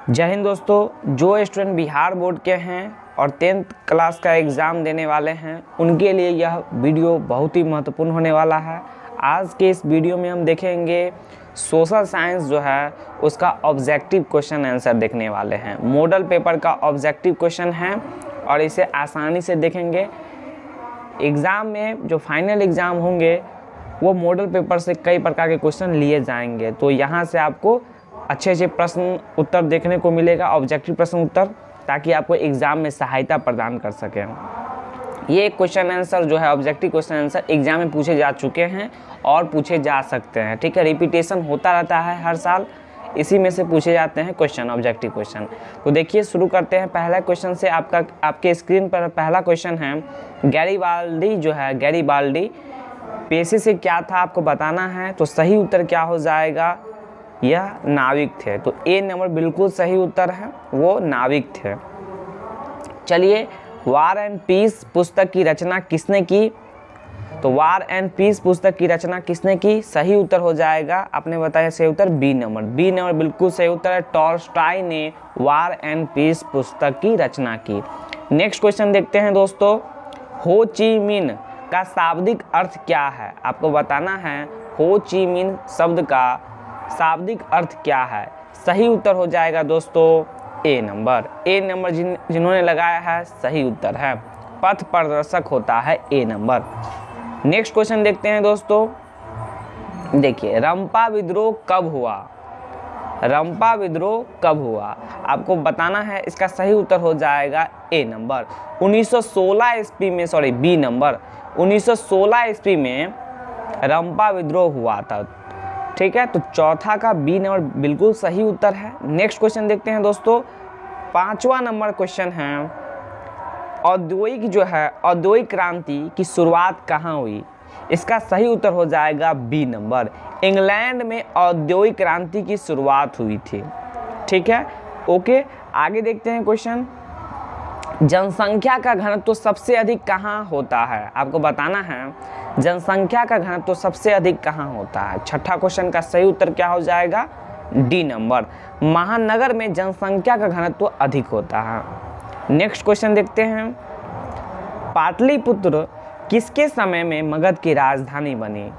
जय हिंद दोस्तों। जो स्टूडेंट बिहार बोर्ड के हैं और 10th क्लास का एग्ज़ाम देने वाले हैं उनके लिए यह वीडियो बहुत ही महत्वपूर्ण होने वाला है। आज के इस वीडियो में हम देखेंगे सोशल साइंस जो है उसका ऑब्जेक्टिव क्वेश्चन आंसर देखने वाले हैं। मॉडल पेपर का ऑब्जेक्टिव क्वेश्चन है और इसे आसानी से देखेंगे। एग्ज़ाम में जो फाइनल एग्ज़ाम होंगे वो मॉडल पेपर से कई प्रकार के क्वेश्चन लिए जाएंगे, तो यहाँ से आपको अच्छे प्रश्न उत्तर देखने को मिलेगा, ऑब्जेक्टिव प्रश्न उत्तर, ताकि आपको एग्ज़ाम में सहायता प्रदान कर सकें। ये क्वेश्चन आंसर जो है ऑब्जेक्टिव क्वेश्चन आंसर एग्ज़ाम में पूछे जा चुके हैं और पूछे जा सकते हैं। ठीक है, रिपीटेशन होता रहता है हर साल, इसी में से पूछे जाते हैं क्वेश्चन, ऑब्जेक्टिव क्वेश्चन। तो देखिए शुरू करते हैं पहला क्वेश्चन से। आपके स्क्रीन पर पहला क्वेश्चन है, गैरीबाल्डी जो है, गैरीबाल्डी पेशे से क्या था आपको बताना है। तो सही उत्तर क्या हो जाएगा, यह नाविक थे। तो ए नंबर बिल्कुल सही उत्तर है, वो नाविक थे। चलिए, वार एंड पीस पुस्तक की रचना किसने की। तो वार एंड पीस पुस्तक की रचना किसने की, सही उत्तर हो जाएगा, आपने बताया सही उत्तर बी नंबर। बी नंबर बिल्कुल सही उत्तर है, टॉल्स्टॉय ने वार एंड पीस पुस्तक की रचना की। नेक्स्ट क्वेश्चन देखते हैं दोस्तों, हो ची मिन का शाब्दिक अर्थ क्या है, आपको बताना है हो ची मिन शब्द का शाब्दिक अर्थ क्या है। सही उत्तर हो जाएगा दोस्तों ए नंबर। ए नंबर जिन्होंने लगाया है सही उत्तर है, पथ प्रदर्शक होता है ए नंबर। नेक्स्ट क्वेश्चन देखते हैं दोस्तों, देखिए रंपा विद्रोह कब हुआ। रंपा विद्रोह कब हुआ आपको बताना है, इसका सही उत्तर हो जाएगा ए नंबर 1916 ईस्वी में, सॉरी बी नंबर 1916 ईस्वी में रंपा विद्रोह हुआ था। ठीक है, तो चौथा का बी नंबर बिल्कुल सही उत्तर है। नेक्स्ट क्वेश्चन देखते हैं दोस्तों, पांचवा नंबर क्वेश्चन है, औद्योगिक जो है औद्योगिक क्रांति की शुरुआत कहाँ हुई। इसका सही उत्तर हो जाएगा बी नंबर, इंग्लैंड में औद्योगिक क्रांति की शुरुआत हुई थी। ठीक है, ओके, आगे देखते हैं क्वेश्चन, जनसंख्या का घनत्व सबसे अधिक कहाँ होता है, आपको बताना है जनसंख्या का घनत्व सबसे अधिक कहाँ होता है। छठा क्वेश्चन का सही उत्तर क्या हो जाएगा, डी नंबर, महानगर में जनसंख्या का घनत्व अधिक होता है। नेक्स्ट क्वेश्चन देखते हैं, पाटलिपुत्र किसके समय में मगध की राजधानी बनी।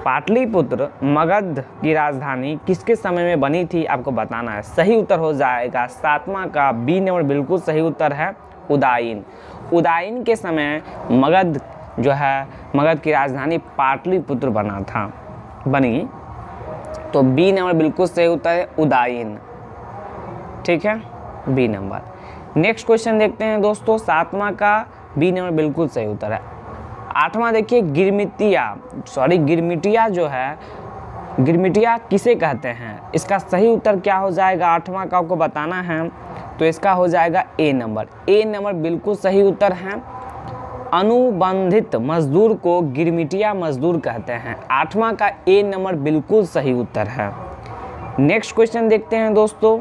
पाटलिपुत्र मगध की राजधानी किसके समय में बनी थी, आपको बताना है। सही उत्तर हो जाएगा सातवां का बी नंबर बिल्कुल सही उत्तर है, उदयन। उदयन के समय मगध जो है, मगध की राजधानी पाटलिपुत्र बनी। तो बी नंबर बिल्कुल सही उत्तर है, उदयन। ठीक है, बी नंबर। नेक्स्ट क्वेश्चन देखते हैं दोस्तों, सातवां का बी नंबर बिल्कुल सही उत्तर है। आठवां देखिए, गिरमिटिया जो है, गिरमिटिया किसे कहते हैं। इसका सही उत्तर क्या हो जाएगा, आठवां का आपको बताना है। तो इसका हो जाएगा ए नंबर। ए नंबर बिल्कुल सही उत्तर है, अनुबंधित मजदूर को गिरमिटिया मजदूर कहते हैं। आठवां का ए नंबर बिल्कुल सही उत्तर है। नेक्स्ट क्वेश्चन देखते हैं दोस्तों,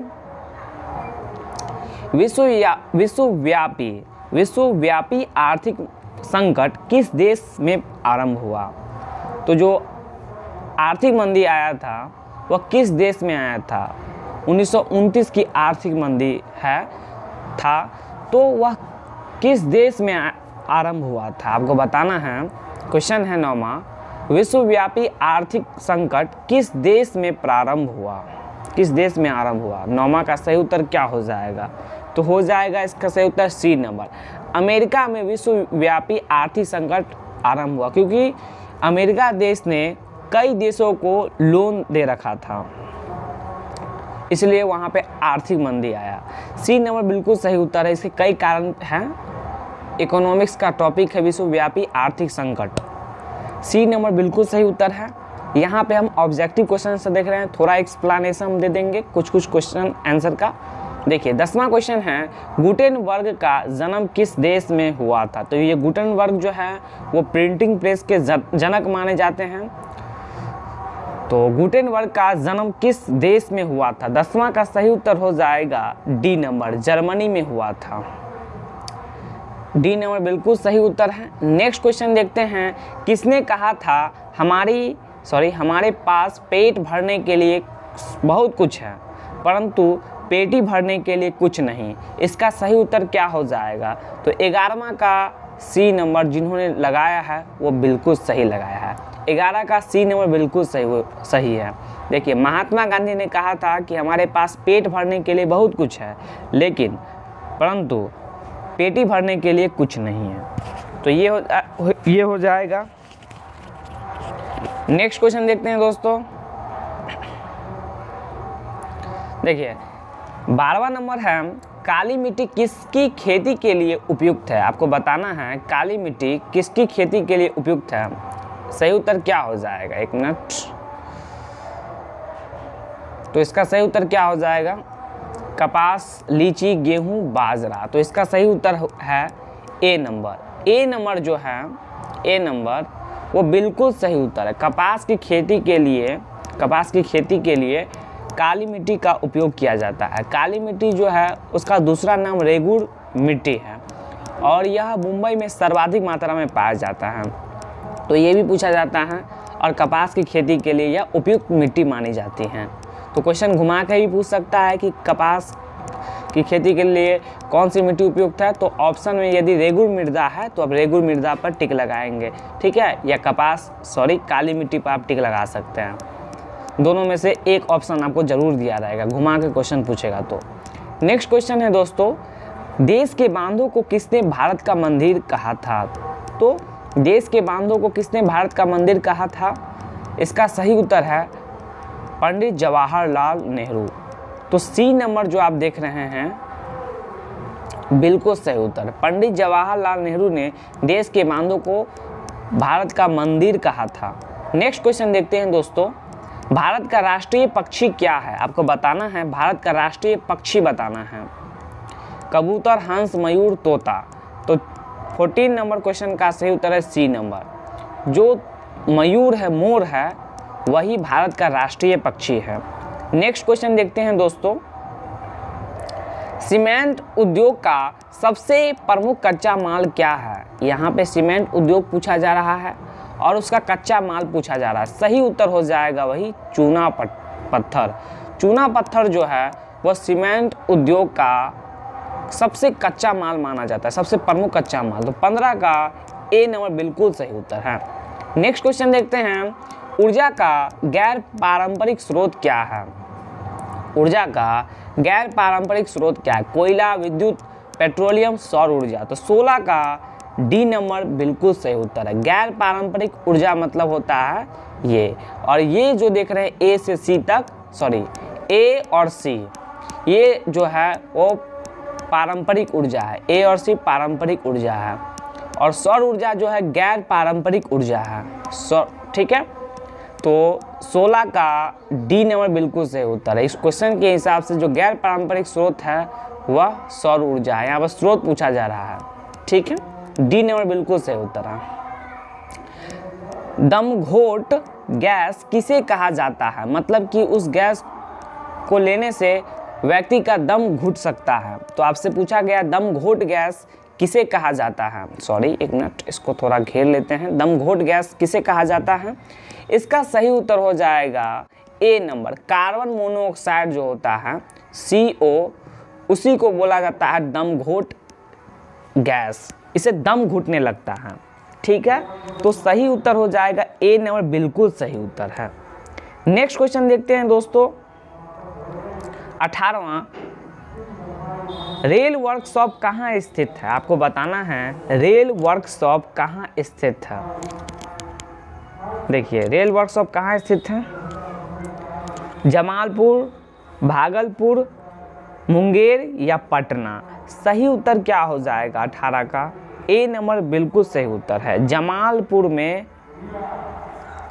विश्वव्यापी आर्थिक संकट किस देश में आरंभ हुआ। तो जो आर्थिक मंदी आया था वह किस देश में आया था। 1929 की आर्थिक मंदी था, तो वह किस देश में आरंभ हुआ था, आपको बताना है। क्वेश्चन है नौवां, विश्वव्यापी आर्थिक संकट किस देश में प्रारंभ हुआ, किस देश में आरंभ हुआ। नौवां का सही उत्तर क्या हो जाएगा, तो हो जाएगा इसका सही उत्तर सी नंबर, अमेरिका में विश्वव्यापी आर्थिक संकट आरंभ हुआ, क्योंकि अमेरिका देश ने कई देशों को लोन दे रखा था, इसलिए वहाँ पे आर्थिक मंदी आया। सी नंबर बिल्कुल सही उत्तर है, इसके कई कारण हैं, इकोनॉमिक्स का टॉपिक है विश्वव्यापी आर्थिक संकट। सी नंबर बिल्कुल सही उत्तर है। यहाँ पे हम ऑब्जेक्टिव क्वेश्चन से देख रहे हैं, थोड़ा एक्सप्लेनेशन हम दे देंगे कुछ क्वेश्चन आंसर का। देखिए 10वां क्वेश्चन है, गुटेनबर्ग का जन्म किस देश में हुआ था। तो ये गुटेनबर्ग जो है वो प्रिंटिंग प्रेस के जनक माने जाते हैं। तो गुटेनबर्ग का जन्म किस देश में हुआ था। 10वां का सही उत्तर हो जाएगा डी नंबर, जर्मनी में हुआ था। डी नंबर बिल्कुल सही उत्तर है। नेक्स्ट क्वेश्चन देखते हैं, किसने कहा था हमारे पास पेट भरने के लिए बहुत कुछ है। परंतु पेटी भरने के लिए कुछ नहीं। इसका सही उत्तर क्या हो जाएगा? तो 11वां का सी नंबर जिन्होंने लगाया है वो बिल्कुल सही लगाया है। 11 का सी नंबर बिल्कुल सही है। देखिए, महात्मा गांधी ने कहा था कि हमारे पास पेट भरने के लिए बहुत कुछ है, लेकिन परंतु पेटी भरने के लिए कुछ नहीं है। तो ये हो जाएगा। नेक्स्ट क्वेश्चन देखते हैं दोस्तों। देखिए, 12वां नंबर है, काली मिट्टी किसकी खेती के लिए उपयुक्त है? आपको बताना है काली मिट्टी किसकी खेती के लिए उपयुक्त है। सही उत्तर क्या हो जाएगा? एक मिनट। तो इसका सही उत्तर क्या हो जाएगा? कपास, लीची, गेहूं, बाजरा। तो इसका सही उत्तर है ए नंबर। ए नंबर जो है, ए नंबर वो बिल्कुल सही उत्तर है। कपास की खेती के लिए काली मिट्टी का उपयोग किया जाता है। काली मिट्टी जो है उसका दूसरा नाम रेगुड़ मिट्टी है और यह मुंबई में सर्वाधिक मात्रा में पाया जाता है। तो ये भी पूछा जाता है और कपास की खेती के लिए यह उपयुक्त मिट्टी मानी जाती है। तो क्वेश्चन घुमा के भी पूछ सकता है कि कपास की खेती के लिए कौन सी मिट्टी उपयुक्त है। तो ऑप्शन में यदि रेगुड़ मृदा है तो आप रेगुड़ मृदा पर टिक लगाएंगे, ठीक है, या काली मिट्टी पर आप टिक लगा सकते हैं। दोनों में से एक ऑप्शन आपको जरूर दिया रहेगा, घुमा के क्वेश्चन पूछेगा तो। नेक्स्ट क्वेश्चन है दोस्तों, देश के बांधों को किसने भारत का मंदिर कहा था? तो देश के बांधों को किसने भारत का मंदिर कहा था? इसका सही उत्तर है पंडित जवाहरलाल नेहरू। तो सी नंबर जो आप देख रहे हैं बिल्कुल सही उत्तर। पंडित जवाहरलाल नेहरू ने देश के बांधों को भारत का मंदिर कहा था। नेक्स्ट क्वेश्चन देखते हैं दोस्तों, भारत का राष्ट्रीय पक्षी क्या है? आपको बताना है भारत का राष्ट्रीय पक्षी बताना है। कबूतर, हंस, मयूर, तोता। तो 14 नंबर क्वेश्चन का सही उत्तर है सी नंबर। जो मयूर है, मोर है, वही भारत का राष्ट्रीय पक्षी है। नेक्स्ट क्वेश्चन देखते हैं दोस्तों, सीमेंट उद्योग का सबसे प्रमुख कच्चा माल क्या है? यहाँ पे सीमेंट उद्योग पूछा जा रहा है और उसका कच्चा माल पूछा जा रहा है। सही उत्तर हो जाएगा वही चूना पत्थर। चूना पत्थर जो है वह सीमेंट उद्योग का सबसे कच्चा माल माना जाता है, सबसे प्रमुख कच्चा माल। तो 15 का ए नंबर बिल्कुल सही उत्तर है। नेक्स्ट क्वेश्चन देखते हैं, ऊर्जा का गैर पारंपरिक स्रोत क्या है? ऊर्जा का गैर पारंपरिक स्रोत क्या है? कोयला, विद्युत, पेट्रोलियम, सौर ऊर्जा। तो 16 का डी नंबर बिल्कुल सही उत्तर है। गैर पारंपरिक ऊर्जा मतलब होता है ये, और ये जो देख रहे हैं ए से सी तक, सॉरी ए और सी, ये जो है वो पारंपरिक ऊर्जा है। ए और सी पारंपरिक ऊर्जा है और सौर ऊर्जा जो है गैर पारंपरिक ऊर्जा है। ठीक है, तो 16 का डी नंबर बिल्कुल सही उत्तर है। इस क्वेश्चन के हिसाब से जो गैर पारंपरिक स्रोत है वह सौर ऊर्जा है। यहाँ पर स्रोत पूछा जा रहा है, ठीक है, डी नंबर बिल्कुल सही उत्तर है। दमघोट गैस किसे कहा जाता है? मतलब कि उस गैस को लेने से व्यक्ति का दम घुट सकता है। तो आपसे पूछा गया दमघोट गैस किसे कहा जाता है? सॉरी एक मिनट, इसको थोड़ा घेर लेते हैं। दमघोट गैस किसे कहा जाता है? इसका सही उत्तर हो जाएगा ए नंबर। कार्बन मोनोऑक्साइड जो होता है CO, उसी को बोला जाता है दमघोट गैस। इसे दम घुटने लगता है, ठीक है। तो सही उत्तर हो जाएगा ए नंबर, बिल्कुल सही उत्तर है। नेक्स्ट क्वेश्चन देखते हैं दोस्तों, 18वां, रेल वर्कशॉप कहाँ स्थित है? आपको बताना है रेल वर्कशॉप कहाँ स्थित है। देखिए, रेल वर्कशॉप कहाँ स्थित है? जमालपुर, भागलपुर, मुंगेर या पटना। सही उत्तर क्या हो जाएगा? 18 का ए नंबर बिल्कुल सही उत्तर है। जमालपुर में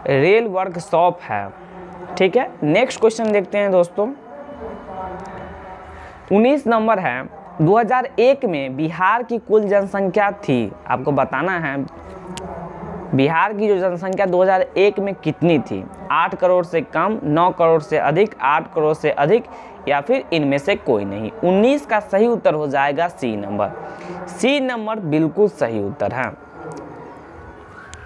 रेल वर्कशॉप है, ठीक है। नेक्स्ट क्वेश्चन देखते हैं दोस्तों, 19 नंबर है, 2001 में बिहार की कुल जनसंख्या थी। आपको बताना है बिहार की जो जनसंख्या 2001 में कितनी थी? 8 करोड़ से कम, 9 करोड़ से अधिक, 8 करोड़ से अधिक, या फिर इनमें से कोई नहीं। 19 का सही उत्तर हो जाएगा सी नंबर। सी नंबर बिल्कुल सही उत्तर है।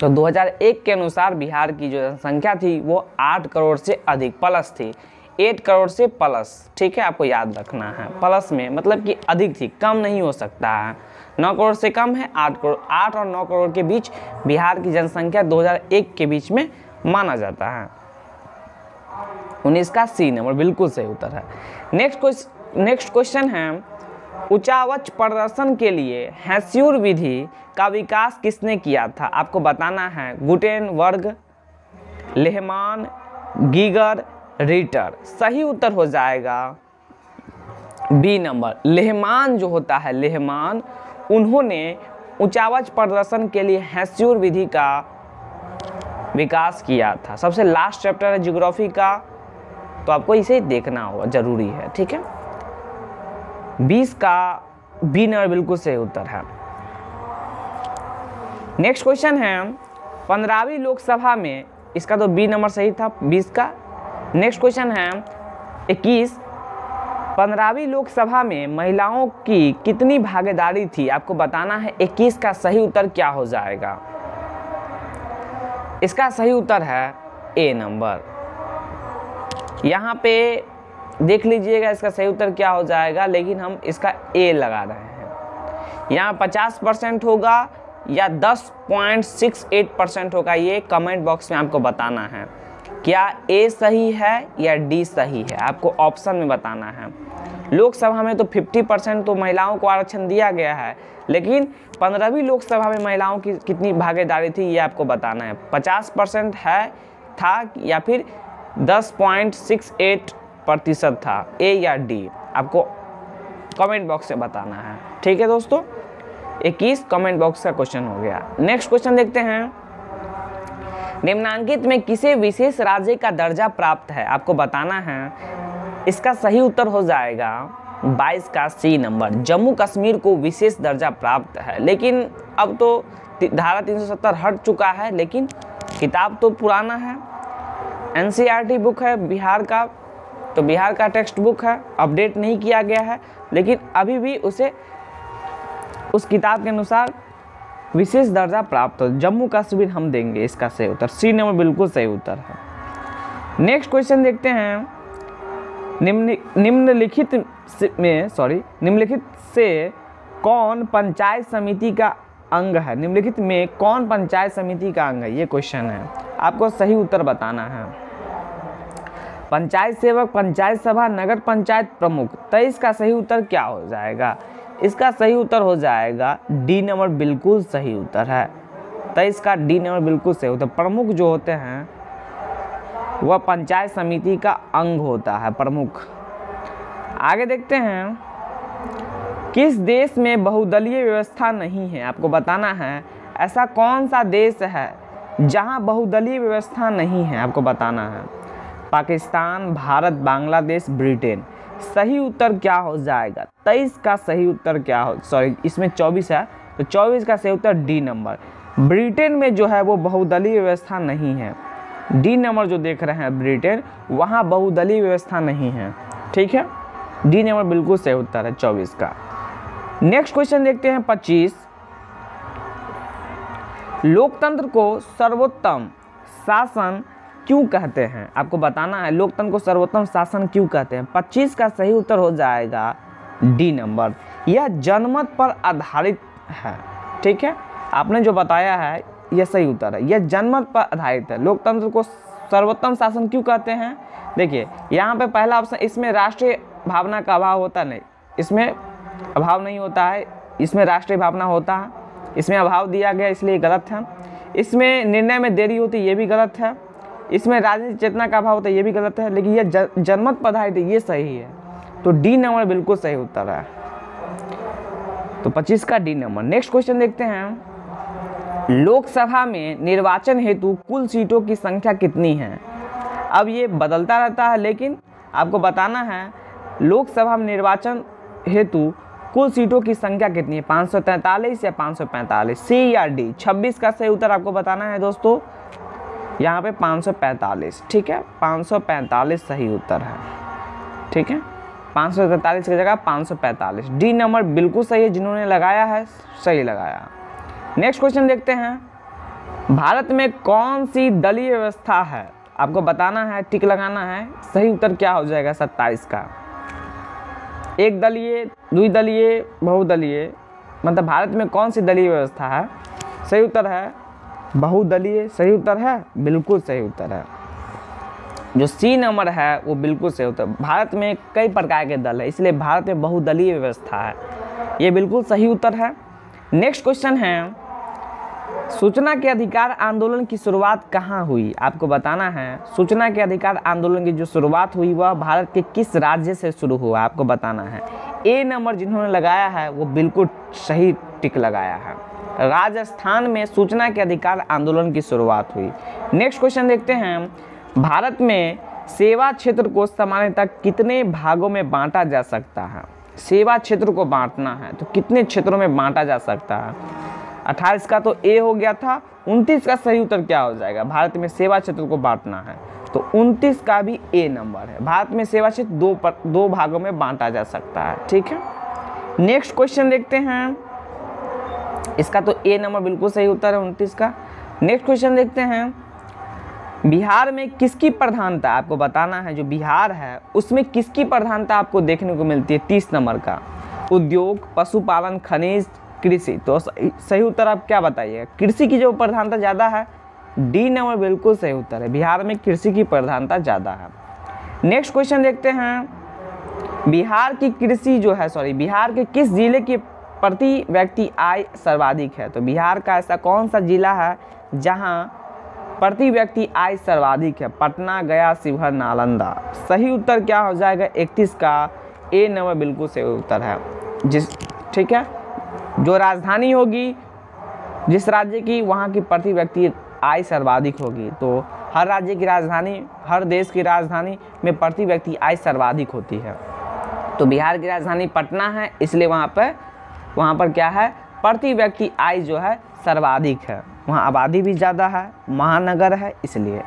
तो 2001 के अनुसार बिहार की जो जनसंख्या थी वो 8 करोड़ से अधिक प्लस थी। 8 करोड़ से प्लस, ठीक है, आपको याद रखना है। प्लस में मतलब कि अधिक थी, कम नहीं हो सकता है। 9 करोड़ से कम है 8 करोड़, 8 और 9 करोड़ के बीच बिहार की जनसंख्या 2001 के बीच में माना जाता है। 19 का सी नंबर बिल्कुल सही उत्तर है। नेक्स्ट क्वेश्चन है, उच्चावच प्रदर्शन के लिए हेस्यूर विधि का विकास किसने किया था? आपको बताना है गुटेनबर्ग, लेहमान, गीगर, रिटर। सही उत्तर हो जाएगा बी नंबर, लेहमान जो होता है, लेहमान, उन्होंने उच्चावच प्रदर्शन के लिए हेस्यूर विधि का विकास किया था। सबसे लास्ट चैप्टर है ज्योग्राफी का, तो आपको इसे देखना होगा, जरूरी है, ठीक है। 20 का बी नंबर बिल्कुल सही उत्तर है। नेक्स्ट क्वेश्चन है, 15वीं लोकसभा में, इसका तो बी नंबर सही था 20 का। नेक्स्ट क्वेश्चन है 21, 15वीं लोकसभा में महिलाओं की कितनी भागीदारी थी? आपको बताना है 21 का सही उत्तर क्या हो जाएगा। इसका सही उत्तर है ए नंबर। यहाँ पे देख लीजिएगा इसका सही उत्तर क्या हो जाएगा, लेकिन हम इसका ए लगा रहे हैं। यहाँ 50% होगा या 10.68% होगा, ये कमेंट बॉक्स में आपको बताना है। क्या ए सही है या डी सही है, आपको ऑप्शन में बताना है। लोकसभा में तो 50% तो महिलाओं को आरक्षण दिया गया है, लेकिन 15वीं लोकसभा में महिलाओं की कितनी भागीदारी थी ये आपको बताना है। 50% है था या फिर 10.68% था, ए या डी, आपको कमेंट बॉक्स में बताना है, ठीक है दोस्तों। 21 कमेंट बॉक्स का क्वेश्चन हो गया। नेक्स्ट क्वेश्चन देखते हैं, निम्नांकित में किसे विशेष राज्य का दर्जा प्राप्त है? आपको बताना है। इसका सही उत्तर हो जाएगा 22 का सी नंबर, जम्मू कश्मीर को विशेष दर्जा प्राप्त है। लेकिन अब तो धारा 370 हट चुका है, लेकिन किताब तो पुराना है, एनसीईआरटी बुक है बिहार का, तो बिहार का टेक्स्ट बुक है, अपडेट नहीं किया गया है, लेकिन अभी भी उसे उस किताब के अनुसार विशेष दर्जा प्राप्त हो। जम्मू कश्मीर हम देंगे, इसका सही उत्तर सी नंबर बिल्कुल सही उत्तर है। नेक्स्ट क्वेश्चन देखते हैं, निम्नलिखित से कौन पंचायत समिति का अंग है? निम्नलिखित में कौन पंचायत समिति का अंग है, ये क्वेश्चन है, आपको सही उत्तर बताना है। पंचायत सेवक, पंचायत सभा, नगर पंचायत प्रमुख। 23 का सही उत्तर क्या हो जाएगा? इसका सही उत्तर हो जाएगा डी नंबर बिल्कुल सही उत्तर है। 23 का डी नंबर बिल्कुल सही उत्तर। प्रमुख जो होते हैं वह पंचायत समिति का अंग होता है, प्रमुख। आगे देखते हैं, किस देश में बहुदलीय व्यवस्था नहीं है? आपको बताना है ऐसा कौन सा देश है जहां बहुदलीय व्यवस्था नहीं है, आपको बताना है। पाकिस्तान, भारत, बांग्लादेश, ब्रिटेन। सही उत्तर क्या हो जाएगा? 23 का सही उत्तर क्या हो, सॉरी इसमें 24 है, तो 24 का सही उत्तर डी नंबर। ब्रिटेन में जो है वो बहुदलीय व्यवस्था नहीं है। डी नंबर जो देख रहे हैं ब्रिटेन, वहाँ बहुदलीय व्यवस्था नहीं है, ठीक है। डी नंबर बिल्कुल सही उत्तर है 24 का। नेक्स्ट क्वेश्चन देखते हैं 25, लोकतंत्र को सर्वोत्तम शासन क्यों कहते हैं? आपको बताना है लोकतंत्र को सर्वोत्तम शासन क्यों कहते हैं। 25 का सही उत्तर हो जाएगा डी नंबर, यह जनमत पर आधारित है, ठीक है। आपने जो बताया है यह सही उत्तर है, यह जनमत पर आधारित है। लोकतंत्र को सर्वोत्तम शासन क्यों कहते हैं? देखिए यहाँ पे पहला ऑप्शन, इसमें राष्ट्रीय भावना का अभाव होता नहीं, इसमें अभाव नहीं होता है, इसमें राष्ट्रीय भावना होता है, इसमें अभाव दिया गया इसलिए गलत है। इसमें निर्णय में देरी होती है, ये भी गलत है। इसमें राजनीतिक चेतना का अभाव होता है, ये भी गलत है। लेकिन यह जनमत पर आधारित है, ये सही है, तो डी नंबर बिल्कुल सही उत्तर है। तो 25 का डी नंबर। नेक्स्ट क्वेश्चन देखते हैं, लोकसभा में निर्वाचन हेतु कुल सीटों की संख्या कितनी है? अब ये बदलता रहता है, लेकिन आपको बताना है लोकसभा में निर्वाचन हेतु कुल सीटों की संख्या कितनी है? 543 या 545, सी या डी? 26 का सही उत्तर आपको बताना है दोस्तों, यहाँ पे 545, ठीक है। 545 सही उत्तर है, ठीक है। 543 की जगह 545, डी नंबर बिल्कुल सही है, जिन्होंने लगाया है सही लगाया। नेक्स्ट क्वेश्चन देखते हैं, भारत में कौन सी दलीय व्यवस्था है? आपको बताना है, टिक लगाना है। सही उत्तर क्या हो जाएगा 27 का? एक दलीय, द्विदलीय, बहुदलीय, मतलब भारत में कौन सी दलीय व्यवस्था है? सही उत्तर है बहुदलीय। सही उत्तर है, बिल्कुल सही उत्तर है। जो सी नंबर है वो बिल्कुल सही उत्तर। भारत में कई प्रकार के दल है, इसलिए भारत में बहुदलीय व्यवस्था है, ये बिल्कुल सही उत्तर है। नेक्स्ट क्वेश्चन है, सूचना के अधिकार आंदोलन की शुरुआत कहाँ हुई? आपको बताना है सूचना के अधिकार आंदोलन की जो शुरुआत हुई वह भारत के किस राज्य से शुरू हुआ? आपको बताना है। ए नंबर जिन्होंने लगाया है वो बिल्कुल सही टिक लगाया है। राजस्थान में सूचना के अधिकार आंदोलन की शुरुआत हुई। नेक्स्ट क्वेश्चन देखते हैं, भारत में सेवा क्षेत्र को सामान्यतः कितने भागों में बांटा जा सकता है? सेवा क्षेत्र को बांटना है तो कितने क्षेत्रों में बांटा जा सकता है? 28 का तो ए हो गया था। 29 का सही उत्तर क्या हो जाएगा? भारत में सेवा क्षेत्र को बांटना है तो 29 का भी ए नंबर है। भारत में सेवा क्षेत्र दो भागों में बांटा जा सकता है। ठीक है, नेक्स्ट क्वेश्चन देखते हैं। इसका तो ए नंबर बिल्कुल सही उत्तर है 29 का। नेक्स्ट क्वेश्चन देखते हैं, बिहार में किसकी प्रधानता? आपको बताना है जो बिहार है उसमें किसकी प्रधानता आपको देखने को मिलती है? 30 नंबर का। उद्योग, पशुपालन, खनिज, कृषि। तो सही उत्तर आप क्या बताइएगा? कृषि की जो प्रधानता ज़्यादा है, डी नंबर बिल्कुल सही उत्तर है। बिहार में कृषि की प्रधानता ज़्यादा है। नेक्स्ट क्वेश्चन देखते हैं, बिहार की कृषि जो है बिहार के किस जिले की प्रति व्यक्ति आय सर्वाधिक है? तो बिहार का ऐसा कौन सा जिला है जहां प्रति व्यक्ति आय सर्वाधिक है? पटना, गया, शिवहर, नालंदा। सही उत्तर क्या हो जाएगा 31 का? ए नंबर बिल्कुल सही उत्तर है। ठीक है, जो राजधानी होगी जिस राज्य की वहाँ की प्रति व्यक्ति आय सर्वाधिक होगी। तो हर राज्य की राजधानी, हर देश की राजधानी में प्रति व्यक्ति आय सर्वाधिक होती है। तो बिहार की राजधानी पटना है, इसलिए वहाँ पर क्या है? प्रति व्यक्ति आय जो है सर्वाधिक है। वहाँ आबादी भी ज़्यादा है, महानगर है, इसलिए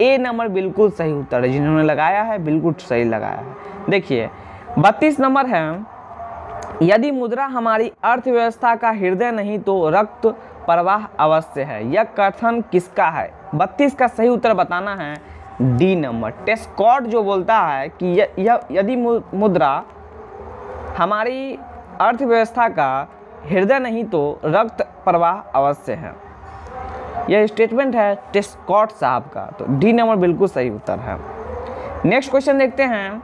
ए नंबर बिल्कुल सही उत्तर है। जिन्होंने लगाया है बिल्कुल सही लगाया है। देखिए 32 नंबर है, यदि मुद्रा हमारी अर्थव्यवस्था का हृदय नहीं तो रक्त प्रवाह अवश्य है। यह कथन किसका है? 32 का सही उत्तर बताना है, डी नंबर। टेस्कॉट जो बोलता है कि यदि मुद्रा हमारी अर्थव्यवस्था का हृदय नहीं तो रक्त प्रवाह अवश्य है, यह स्टेटमेंट है टेस्कॉट साहब का। तो डी नंबर बिल्कुल सही उत्तर है। नेक्स्ट क्वेश्चन देखते हैं,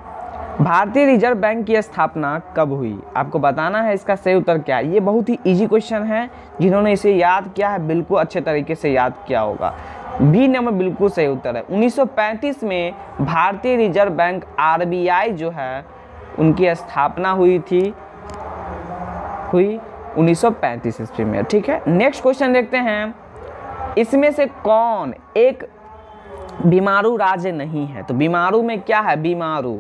भारतीय रिजर्व बैंक की स्थापना कब हुई? आपको बताना है इसका सही उत्तर क्या है। ये बहुत ही इजी क्वेश्चन है, जिन्होंने इसे याद किया है बिल्कुल अच्छे तरीके से याद किया होगा। बी नंबर बिल्कुल सही उत्तर है। 1935 में भारतीय रिजर्व बैंक आरबीआई जो है उनकी स्थापना हुई 1935 ईस्वी में। ठीक है, नेक्स्ट क्वेश्चन देखते हैं, इसमें से कौन एक बीमारू राज्य नहीं है? तो बीमारू में क्या है? बीमारू,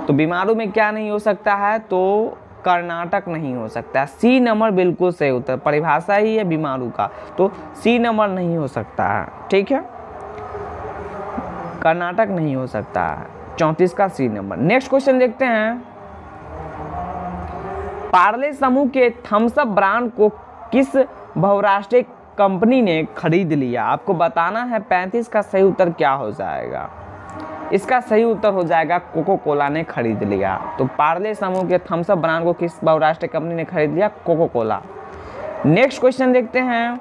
तो बीमारू में क्या नहीं हो सकता है? तो कर्नाटक नहीं हो सकता। सी नंबर बिल्कुल सही उत्तर, परिभाषा ही है बीमारू का, तो सी नंबर नहीं हो सकता है। ठीक है, कर्नाटक नहीं हो सकता है। 34 का सी नंबर। नेक्स्ट क्वेश्चन देखते हैं, पार्ले समूह के थम्स अप ब्रांड को किस बहुराष्ट्रीय कंपनी ने खरीद लिया? आपको बताना है 35 का सही उत्तर क्या हो जाएगा? इसका सही उत्तर हो जाएगा कोको कोला ने खरीद लिया। तो पार्ले समूह के थम्स अप ब्रांड को किस बहुराष्ट्रीय कंपनी ने खरीद लिया? Cocoa Cola. नेक्स्ट क्वेश्चन देखते हैं,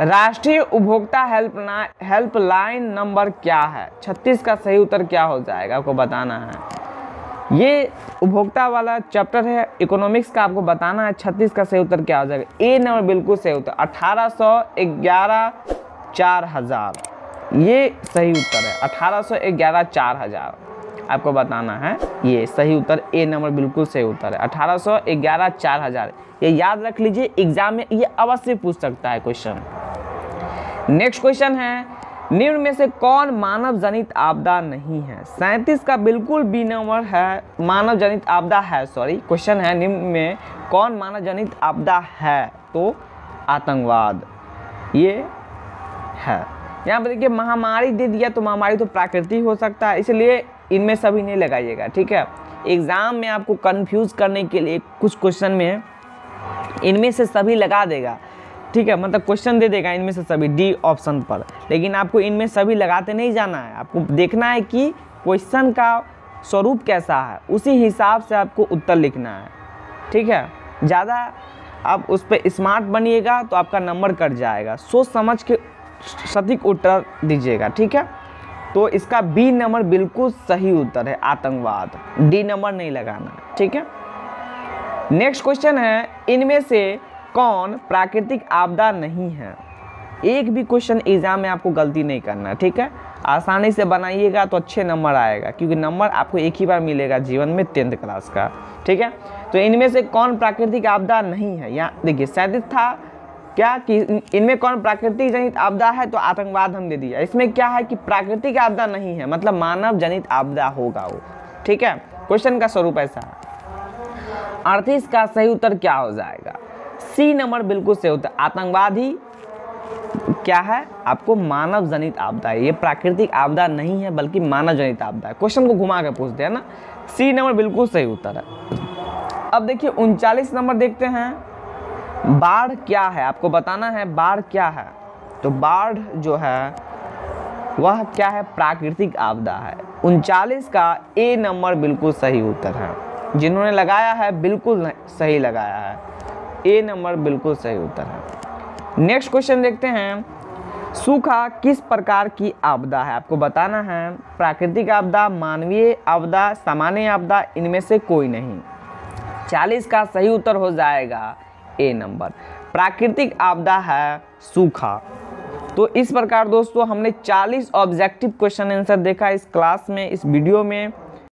राष्ट्रीय उपभोक्ता हेल्पलाइन नंबर क्या है? 36 का सही उत्तर क्या हो जाएगा? आपको बताना है। ये उपभोक्ता वाला चैप्टर है इकोनॉमिक्स का, आपको बताना है 36 का सही उत्तर क्या हो जाएगा? ए नंबर बिल्कुल सही उत्तर, 1811 4000, ये सही उत्तर है। 1811 4000 आपको बताना है, ये सही उत्तर ए नंबर बिल्कुल सही उत्तर है। 1811 4000 ये याद रख लीजिए, एग्जाम में ये अवश्य पूछ सकता है क्वेश्चन। नेक्स्ट क्वेश्चन है, निम्न में से कौन मानव जनित आपदा नहीं है? 37 का बिल्कुल बी नंबर है, मानव जनित आपदा है। क्वेश्चन है, निम्न में कौन मानव जनित आपदा है? तो आतंकवाद ये है। यहाँ पर देखिए महामारी दे दिया, तो महामारी तो प्राकृतिक हो सकता है, इसलिए इनमें सभी नहीं लगाइएगा। ठीक है, एग्जाम में आपको कंफ्यूज करने के लिए कुछ क्वेश्चन में इनमें से सभी लगा देगा, ठीक है, मतलब क्वेश्चन दे देगा इनमें से सभी डी ऑप्शन पर, लेकिन आपको इनमें सभी लगाते नहीं जाना है। आपको देखना है कि क्वेश्चन का स्वरूप कैसा है, उसी हिसाब से आपको उत्तर लिखना है। ठीक है, ज़्यादा आप उस पर स्मार्ट बनिएगा तो आपका नंबर कट जाएगा। सोच समझ के सटीक उत्तर दीजिएगा। ठीक है, तो इसका बी नंबर बिल्कुल सही उत्तर है, आतंकवाद। डी नंबर नहीं लगाना। ठीक है, नेक्स्ट क्वेश्चन है, इनमें से कौन प्राकृतिक आपदा नहीं है? एक भी क्वेश्चन एग्जाम में आपको गलती नहीं करना है। ठीक है, आसानी से बनाइएगा तो अच्छे नंबर आएगा, क्योंकि नंबर आपको एक ही बार मिलेगा जीवन में 10th क्लास का। ठीक है, तो इनमें से कौन प्राकृतिक आपदा नहीं है? यहाँ देखिए 37 था क्या कि इनमें कौन प्राकृतिक जनित आपदा है, तो आतंकवाद हम दे दिया। इसमें क्या है कि प्राकृतिक आपदा नहीं है, मतलब मानव जनित आपदा होगा वो। ठीक है, क्वेश्चन का स्वरूप ऐसा है। 38 का सही उत्तर क्या हो जाएगा? सी नंबर बिल्कुल सही उत्तर। आतंकवाद ही क्या है? आपको मानव जनित आपदा है, ये प्राकृतिक आपदा नहीं है बल्कि मानव जनित आपदा है। क्वेश्चन को घुमा के पूछते हैं ना। सी नंबर बिल्कुल सही उत्तर है। अब देखिए 39 नंबर देखते हैं, बाढ़ क्या है? आपको बताना है बाढ़ क्या है। तो बाढ़ जो है वह क्या है? प्राकृतिक आपदा है। 39 का ए नंबर बिल्कुल सही उत्तर है। जिन्होंने लगाया है बिल्कुल सही लगाया है, ए नंबर बिल्कुल सही उत्तर है। नेक्स्ट क्वेश्चन देखते हैं, सूखा किस प्रकार की आपदा है? आपको बताना है प्राकृतिक आपदा, मानवीय आपदा, सामान्य आपदा, इनमें से कोई नहीं। 40 का सही उत्तर हो जाएगा ए नंबर, प्राकृतिक आपदा है सूखा। तो इस प्रकार दोस्तों हमने 40 ऑब्जेक्टिव क्वेश्चन आंसर देखा इस क्लास में, इस वीडियो में।